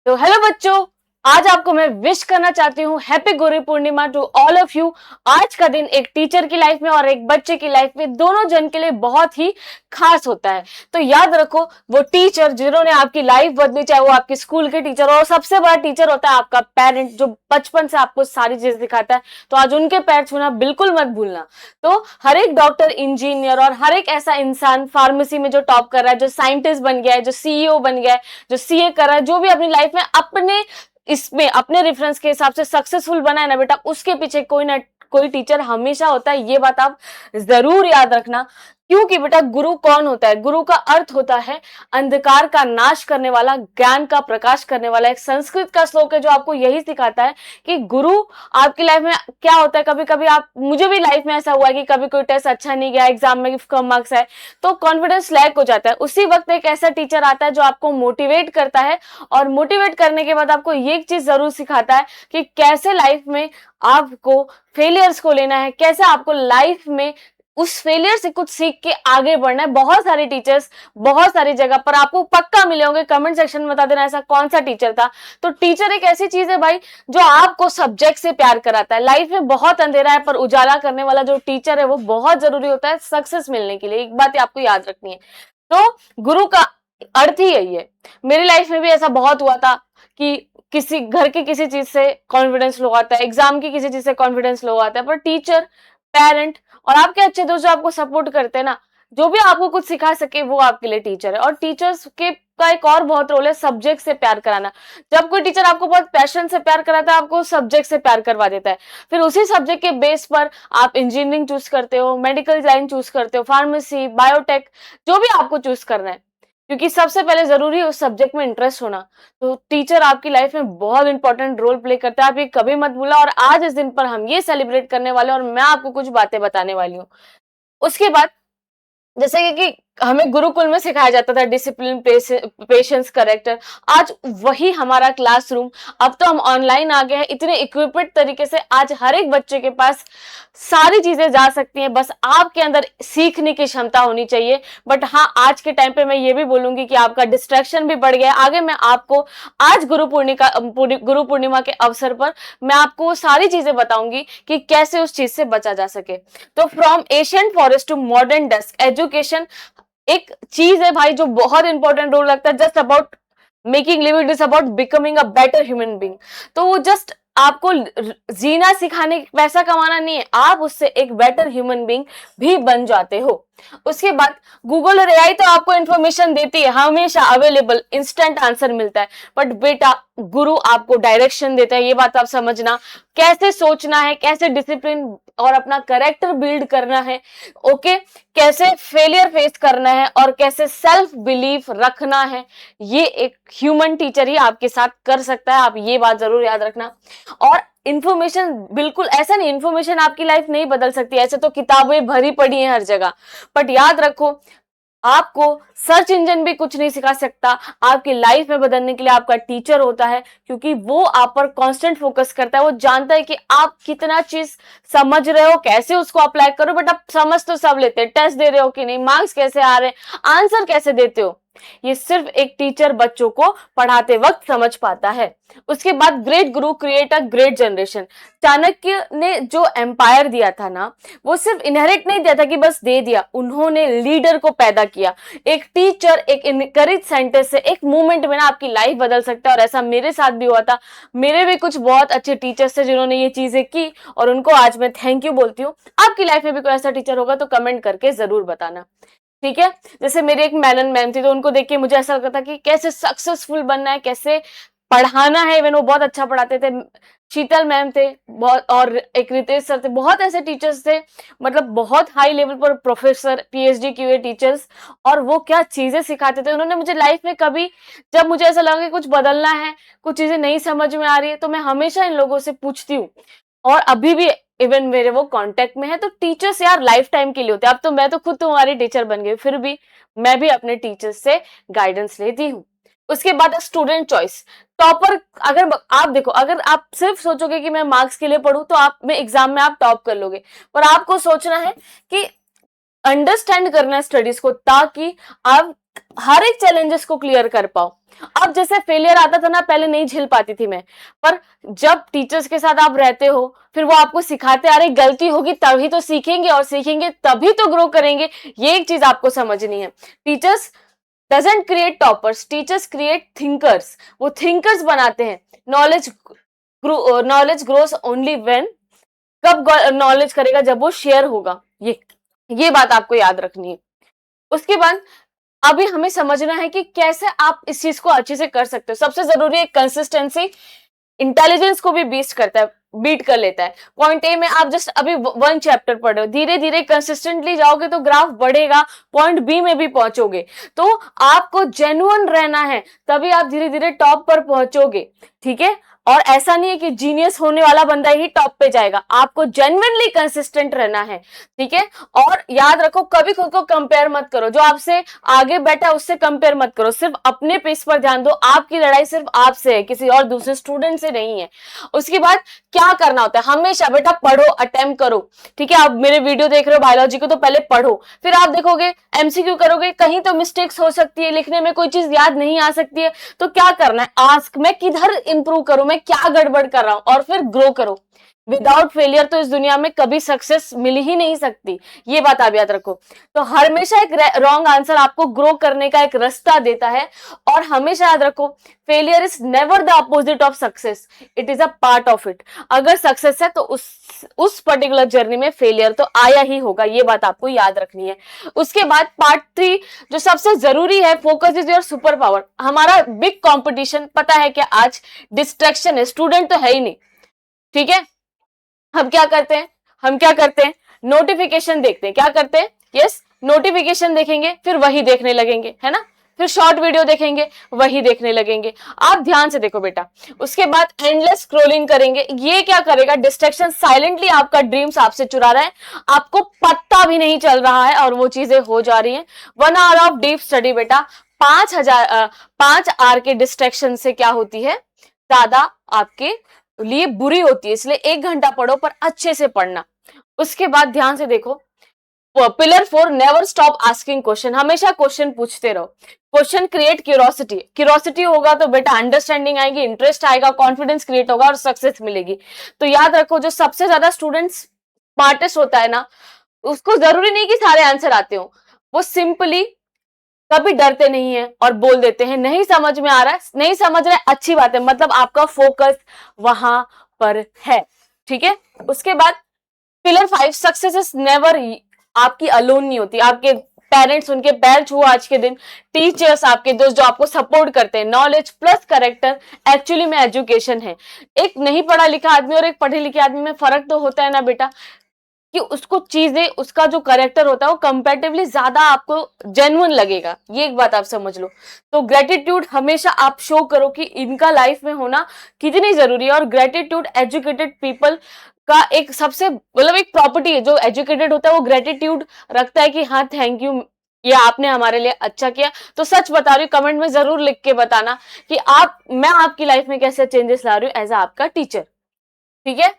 तो हेलो बच्चों, आज आपको मैं विश करना चाहती हूँ happy Guru Purnima to all of you. आज का दिन एक टीचर की लाइफ में और एक बच्चे की लाइफ में दोनों जन के लिए बहुत ही खास होता है। तो याद रखो, वो टीचर जिन्होंने आपकी लाइफ बदली, चाहे वो आपके स्कूल के टीचर और सबसे बड़ा टीचर होता है आपका पेरेंट, जो बचपन से आपको सारी चीज सिखाता है। तो आज उनके पैर छूना बिल्कुल मत भूलना। तो हर एक डॉक्टर, इंजीनियर और हर एक ऐसा इंसान फार्मेसी में जो टॉप कर रहा है, जो साइंटिस्ट बन गया है, जो सीईओ बन गया है, जो सीए कर रहा है, जो भी अपनी लाइफ में अपने इसमें अपने रेफरेंस के हिसाब से सक्सेसफुल बना है ना बेटा, उसके पीछे कोई ना कोई टीचर हमेशा होता है। ये बात आप जरूर याद रखना। क्योंकि बेटा, गुरु कौन होता है? गुरु का अर्थ होता है अंधकार का नाश करने वाला, ज्ञान का प्रकाश करने वाला। एक संस्कृत का श्लोक है जो आपको यही सिखाता है कि गुरु आपकी लाइफ में क्या होता है। कभी कभी आप, मुझे भी लाइफ में ऐसा हुआ है कि कभी कोई टेस्ट अच्छा नहीं गया, एग्जाम में कम मार्क्स आए, तो कॉन्फिडेंस लैक हो जाता है। उसी वक्त एक ऐसा टीचर आता है जो आपको मोटिवेट करता है, और मोटिवेट करने के बाद आपको ये चीज जरूर सिखाता है कि कैसे लाइफ में आपको फेलियर्स को लेना है, कैसे आपको लाइफ में उस फेलियर से कुछ सीख के आगे बढ़ना है। बहुत सारे टीचर्स बहुत सारी जगह पर आपको पक्का मिले होंगे। कमेंट सेक्शन में बता देना ऐसा कौन सा टीचर था। तो टीचर एक ऐसी चीज है भाई जो आपको सब्जेक्ट से प्यार कराता है। लाइफ में बहुत अंधेरा है, पर उजाला करने वाला जो टीचर है वो बहुत जरूरी होता है सक्सेस मिलने के लिए। एक बात आपको याद रखनी है। तो गुरु का अर्थ ही यही है। मेरी लाइफ में भी ऐसा बहुत हुआ था कि किसी घर की किसी चीज से कॉन्फिडेंस लो आता है, एग्जाम की किसी चीज से कॉन्फिडेंस लो आता है, पर टीचर, पेरेंट और आपके अच्छे दोस्त जो आपको सपोर्ट करते हैं ना, जो भी आपको कुछ सिखा सके, वो आपके लिए टीचर है। और टीचर्स के का एक और बहुत रोल है सब्जेक्ट से प्यार कराना। जब कोई टीचर आपको बहुत पैशन से प्यार कराता है, आपको सब्जेक्ट से प्यार करवा देता है, फिर उसी सब्जेक्ट के बेस पर आप इंजीनियरिंग चूज करते हो, मेडिकल लाइन चूज करते हो, फार्मेसी, बायोटेक, जो भी आपको चूज करना है, क्योंकि सबसे पहले जरूरी है उस सब्जेक्ट में इंटरेस्ट होना। तो टीचर आपकी लाइफ में बहुत इंपॉर्टेंट रोल प्ले करता है, आप ये कभी मत भूला। और आज इस दिन पर हम ये सेलिब्रेट करने वाले हैं और मैं आपको कुछ बातें बताने वाली हूँ। उसके बाद, जैसे कि हमें गुरुकुल में सिखाया जाता था डिसिप्लिन, पेशेंस, करेक्टर, आज वही हमारा क्लासरूम। अब तो हम ऑनलाइन आ गए हैं, इतने इक्विपमेंट तरीके से आज हर एक बच्चे के पास सारी चीजें जा सकती हैं। बस आपके अंदर सीखने की क्षमता होनी चाहिए। बट हाँ, आज के टाइम पे मैं ये भी बोलूंगी कि आपका डिस्ट्रैक्शन भी बढ़ गया है। आगे मैं आपको आज गुरु पूर्णिमा के अवसर पर मैं आपको सारी चीजें बताऊंगी कि कैसे उस चीज से बचा जा सके। तो from ancient forest to modern desk, education एक चीज है भाई जो बहुत इंपॉर्टेंट रोल लगता है। Just about making living, is about becoming a better human being. तो वो जस्ट आपको जीना सिखाने, पैसा कमाना नहीं है, आप उससे एक बेटर ह्यूमन बीइंग भी बन जाते हो। उसके बाद गूगल और एआई तो आपको इंफॉर्मेशन देती है, हमेशा अवेलेबल, इंस्टेंट आंसर मिलता है। बट बेटा, गुरु आपको डायरेक्शन देता है। ये बात आप समझना, कैसे सोचना है, कैसे डिसिप्लिन और अपना कैरेक्टर बिल्ड करना है, ओके, कैसे फेलियर फेस करना है और कैसे सेल्फ बिलीफ रखना है, ये एक ह्यूमन टीचर ही आपके साथ कर सकता है। आप ये बात जरूर याद रखना। और इंफॉर्मेशन, बिल्कुल ऐसा नहीं, इंफॉर्मेशन आपकी लाइफ नहीं बदल सकती, ऐसे तो किताबें भरी पड़ी हैं हर जगह, बट याद रखो, आपको सर्च इंजन भी कुछ नहीं सिखा सकता। आपकी लाइफ में बदलने के लिए आपका टीचर होता है, क्योंकि वो आप पर कांस्टेंट फोकस करता है। वो जानता है कि आप कितना चीज समझ रहे हो, कैसे उसको अप्लाई करो। बट आप समझ तो सब लेते हैं, टेस्ट दे रहे हो कि नहीं, मार्क्स कैसे आ रहे हैं, आंसर कैसे देते हो, ये सिर्फ एक टीचर बच्चों को पढ़ाते वक्त समझ पाता है। उसके बाद great Guru create a great generation. Chanakya ने जो एम्पायर दिया था ना, वो सिर्फ इनहेरिट नहीं दिया था कि बस दे दिया, उन्होंने लीडर को पैदा किया। एक टीचर, एक इनकरेज सेंटेंस से एक मूवमेंट में ना आपकी लाइफ बदल सकता है। और ऐसा मेरे साथ भी हुआ था। मेरे भी कुछ बहुत अच्छे टीचर्स थे जिन्होंने ये चीजें की, और उनको आज मैं थैंक यू बोलती हूँ। आपकी लाइफ में भी कोई ऐसा टीचर होगा तो कमेंट करके जरूर बताना, ठीक है। जैसे मेरी एक मेनन मैम थी, तो उनको देख के मुझे ऐसा लगता था कि कैसे सक्सेसफुल बनना है, कैसे पढ़ाना है। इवन वो बहुत अच्छा पढ़ाते थे। शीतल मैम थे बहुत, और एक रितेश सर थे, बहुत ऐसे टीचर्स थे, मतलब बहुत हाई लेवल पर प्रोफेसर, पीएचडी किए टीचर्स। और वो क्या चीजें सिखाते थे। उन्होंने मुझे लाइफ में कभी, जब मुझे ऐसा लगा कि कुछ बदलना है, कुछ चीजें नहीं समझ में आ रही है, तो मैं हमेशा इन लोगों से पूछती हूँ। और अभी भी इवन मेरे वो कांटेक्ट में है। तो टीचर्स यार लाइफ टाइम के लिए होते हैं। अब तो मैं तो खुद तुम्हारी टीचर बन गई, फिर भी मैं भी अपने टीचर्स से गाइडेंस लेती हूँ। उसके बाद स्टूडेंट चॉइस, टॉपर। अगर आप देखो, अगर आप सिर्फ सोचोगे कि मैं मार्क्स के लिए पढ़ूं, तो आप में एग्जाम में आप टॉप कर लोगे। पर आपको सोचना है कि अंडरस्टैंड करना है स्टडीज को, ताकि आप हर एक चैलेंजेस को क्लियर कर पाओ। अब जैसे फेलियर आता था ना, पहले नहीं झेल पाती थी मैं, पर जब टीचर्स के साथ आप रहते हो, फिर वो आपको सिखाते आ रहे गलती होगी तभी तो सीखेंगे, और सीखेंगे तभी तो ग्रो करेंगे। ये एक चीज आपको समझनी है। Teachers doesn't create toppers, teachers create thinkers. वो थिंकर्स बनाते हैं। Knowledge knowledge grows only when, कब नॉलेज करेगा, जब वो शेयर होगा। ये बात आपको याद रखनी है। उसके बाद अभी हमें समझना है कि कैसे आप इस चीज को अच्छे से कर सकते हो। सबसे जरूरी है कंसिस्टेंसी। इंटेलिजेंस को भी बीट कर लेता है। पॉइंट ए में आप जस्ट अभी 1 चैप्टर पढ़ रहे हो, धीरे धीरे कंसिस्टेंटली जाओगे तो ग्राफ बढ़ेगा, पॉइंट बी में भी पहुंचोगे। तो आपको जेन्युइन रहना है, तभी आप धीरे धीरे टॉप पर पहुंचोगे। ठीक है, और ऐसा नहीं है कि जीनियस होने वाला बंदा ही टॉप पे जाएगा, आपको जेन्युइनली कंसिस्टेंट रहना है। ठीक है, और याद रखो कभी खुद को कंपेयर मत करो, जो आपसे आगे बैठा है उससे कंपेयर मत करो, सिर्फ अपने पेस पर ध्यान दो। आपकी लड़ाई सिर्फ आपसे है, किसी और दूसरे स्टूडेंट से नहीं है। उसके बाद क्या करना होता है, हमेशा बेटा पढ़ो, अटेम्प्ट करो। ठीक है, आप मेरे वीडियो देख रहे हो बायोलॉजी को, तो पहले पढ़ो, फिर आप देखोगे एमसीक्यू करोगे, कहीं तो मिस्टेक्स हो सकती है, लिखने में कोई चीज याद नहीं आ सकती है, तो क्या करना है, आस्क मैं किधर इंप्रूव करूं, मैं क्या गड़बड़ कर रहा हूं, और फिर ग्रो करो। विदाउट फेलियर तो इस दुनिया में कभी सक्सेस मिल ही नहीं सकती, ये बात आप याद रखो। तो हमेशा एक रॉन्ग आंसर आपको ग्रो करने का एक रास्ता देता है। और हमेशा याद रखो, failure is never the opposite of success, it is a part of it. अगर सक्सेस है तो उस पर्टिकुलर जर्नी में फेलियर तो आया ही होगा, ये बात आपको याद रखनी है। उसके बाद पार्ट 3 जो सबसे जरूरी है, focus is your super power. हमारा बिग कॉम्पिटिशन पता है क्या, आज डिस्ट्रैक्शन है, स्टूडेंट तो है ही नहीं। ठीक है, हम क्या करते हैं, नोटिफिकेशन देखते हैं। क्या करते हैं, यस, नोटिफिकेशन देखेंगे, फिर वही देखने लगेंगे, है ना, फिर शॉर्ट वीडियो देखेंगे, वही देखने लगेंगे। आप ध्यान से देखो बेटा। उसके बाद एंडलेस स्क्रोलिंग करेंगे। ये क्या करेगा, डिस्ट्रैक्शन साइलेंटली आपका ड्रीम्स आपसे चुरा रहा है, आपको पता भी नहीं चल रहा है और वो चीजें हो जा रही हैं। 1 आवर ऑफ डीप स्टडी बेटा 5 आवर के डिस्ट्रैक्शन से क्या होती है, ज्यादा आपके लिए बुरी होती है। इसलिए 1 घंटा पढ़ो, पर अच्छे से पढ़ना। उसके बाद ध्यान से देखो, pillar 4 never stop asking question. हमेशा क्वेश्चन पूछते रहो। क्वेश्चन क्रिएट क्यूरोसिटी, क्यूरोसिटी होगा तो बेटा अंडरस्टैंडिंग आएगी, इंटरेस्ट आएगा, कॉन्फिडेंस क्रिएट होगा और सक्सेस मिलेगी। तो याद रखो, जो सबसे ज्यादा स्टूडेंट स्मार्टेस्ट होता है ना, उसको जरूरी नहीं कि सारे आंसर आते हो, वो सिंपली कभी डरते नहीं है और बोल देते हैं नहीं समझ में आ रहा है, नहीं समझ रहे, अच्छी बात है, मतलब आपका फोकस वहां पर है। ठीक है, उसके बाद पिलर 5 सक्सेस इज नेवर, आपकी अलोन नहीं होती। आपके पेरेंट्स, उनके पैर छुओ आज के दिन, टीचर्स, आपके दोस्त जो आपको सपोर्ट करते हैं। नॉलेज प्लस करेक्टर एक्चुअली में एजुकेशन है। एक नहीं पढ़ा लिखा आदमी और एक पढ़े लिखे आदमी में फर्क तो होता है ना बेटा, कि उसको चीजें, उसका जो करेक्टर होता है वो कंपैरेटिवली ज्यादा आपको जेन्युइन लगेगा। ये एक बात आप समझ लो। तो ग्रेटिट्यूड हमेशा आप शो करो कि इनका लाइफ में होना कितनी जरूरी है। और ग्रेटिट्यूड एजुकेटेड पीपल का एक सबसे मतलब एक प्रॉपर्टी है। जो एजुकेटेड होता है वो ग्रेटिट्यूड रखता है कि हाँ थैंक यू, ये आपने हमारे लिए अच्छा किया। तो सच बता रही हूँ, कमेंट में जरूर लिख के बताना कि मैं आपकी लाइफ में कैसे चेंजेस ला रही हूँ एज आपका टीचर। ठीक है,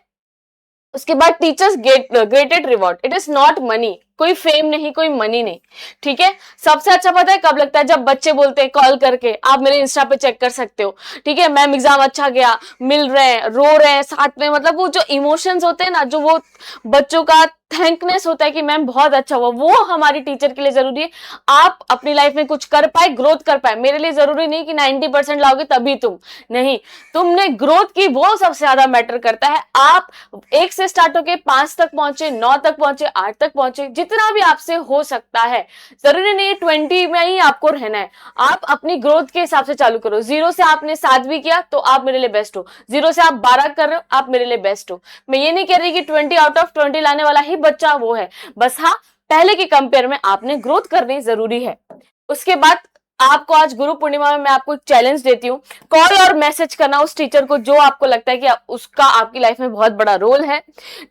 उसके बाद teachers greatest reward, it is not money, कोई फेम नहीं, कोई मनी नहीं। ठीक है, सबसे अच्छा पता है कब लगता है, जब बच्चे बोलते हैं कॉल करके, आप मेरे इंस्टा पे चेक कर सकते हो। ठीक है, मैम एग्जाम अच्छा गया, मिल रहे हैं, रो रहे हैं साथ में, मतलब वो जो इमोशंस होते हैं ना, जो वो बच्चों का थैंकनेस होता है कि मैम बहुत अच्छा हुआ, वो हमारी टीचर के लिए जरूरी है। आप अपनी लाइफ में कुछ कर पाए, ग्रोथ कर पाए। मेरे लिए जरूरी नहीं कि 90% लाओगे तभी तुम, नहीं, तुमने ग्रोथ की, वो सबसे ज्यादा मैटर करता है। आप 1 से स्टार्ट होके 5 तक पहुंचे, 9 तक पहुंचे, 8 तक पहुंचे, जितना भी आपसे हो सकता है। जरूरी नहीं 20 में ही आपको रहना है। आप अपनी ग्रोथ के हिसाब से चालू करो। 0 से आपने 7 भी किया तो आप मेरे लिए बेस्ट हो, 0 से आप 12 कर रहे हो, आप मेरे लिए बेस्ट हो। मैं ये नहीं कह रही कि 20 आउट ऑफ 20 लाने वाला ही बच्चा वो है, बस हाँ पहले के कंपेयर में आपने ग्रोथ करनी जरूरी है। उसके बाद आपको आज गुरु पूर्णिमा में मैं आपको एक चैलेंज देती हूँ, कॉल और मैसेज करना उस टीचर को जो आपको लगता है कि उसका आपकी लाइफ में बहुत बड़ा रोल है,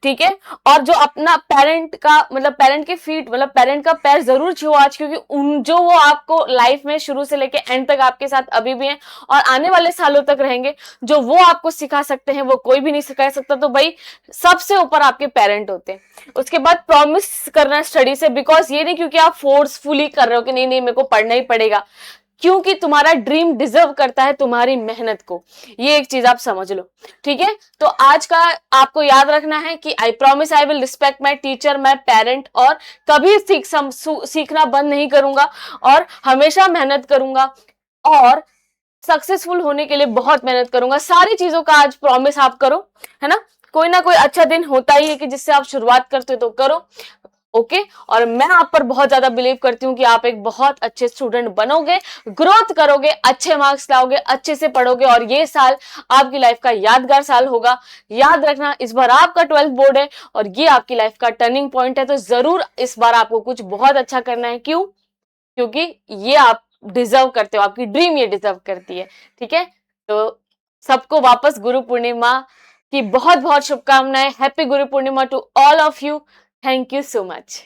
ठीक है। और जो अपना पेरेंट का मतलब पेरेंट के फीट मतलब पेरेंट का पैर जरूर छुओ आज, क्योंकि उन जो वो आपको लाइफ में शुरू से लेके एंड तक आपके साथ अभी भी हैं और आने वाले सालों तक रहेंगे। जो वो आपको सिखा सकते हैं वो कोई भी नहीं सिखा सकता। तो भाई सबसे ऊपर आपके पेरेंट होते हैं। उसके बाद प्रॉमिस करना स्टडी से, बिकॉज ये नहीं क्योंकि आप फोर्सफुली कर रहे हो कि नहीं नहीं मेरे को पढ़ना ही पड़ेगा, क्योंकि तुम्हारा ड्रीम डिजर्व करता है तुम्हारी मेहनत को। ये एक चीज आप समझ लो, ठीक है। तो आज का आपको याद रखना है कि I promise I will respect my teacher, my parent, और कभी सीखना बंद नहीं करूंगा और हमेशा मेहनत करूंगा और सक्सेसफुल होने के लिए बहुत मेहनत करूंगा। सारी चीजों का आज प्रॉमिस आप करो, है ना। कोई ना कोई अच्छा दिन होता ही है कि जिससे आप शुरुआत करते हो, तो करो, ओके। और मैं आप पर बहुत ज्यादा बिलीव करती हूँ कि आप एक बहुत अच्छे स्टूडेंट बनोगे, ग्रोथ करोगे, अच्छे मार्क्स लाओगे, अच्छे से पढ़ोगे और ये साल आपकी लाइफ का यादगार साल होगा। याद रखना, इस बार आपका 12th बोर्ड है और ये आपकी लाइफ का टर्निंग पॉइंट है। तो जरूर इस बार आपको कुछ बहुत अच्छा करना है। क्यों? क्योंकि ये आप डिजर्व करते हो, आपकी ड्रीम ये डिजर्व करती है, ठीक है। तो सबको वापस गुरु पूर्णिमा की बहुत बहुत शुभकामनाएं। Happy Guru Purnima to all of you. Thank you so much.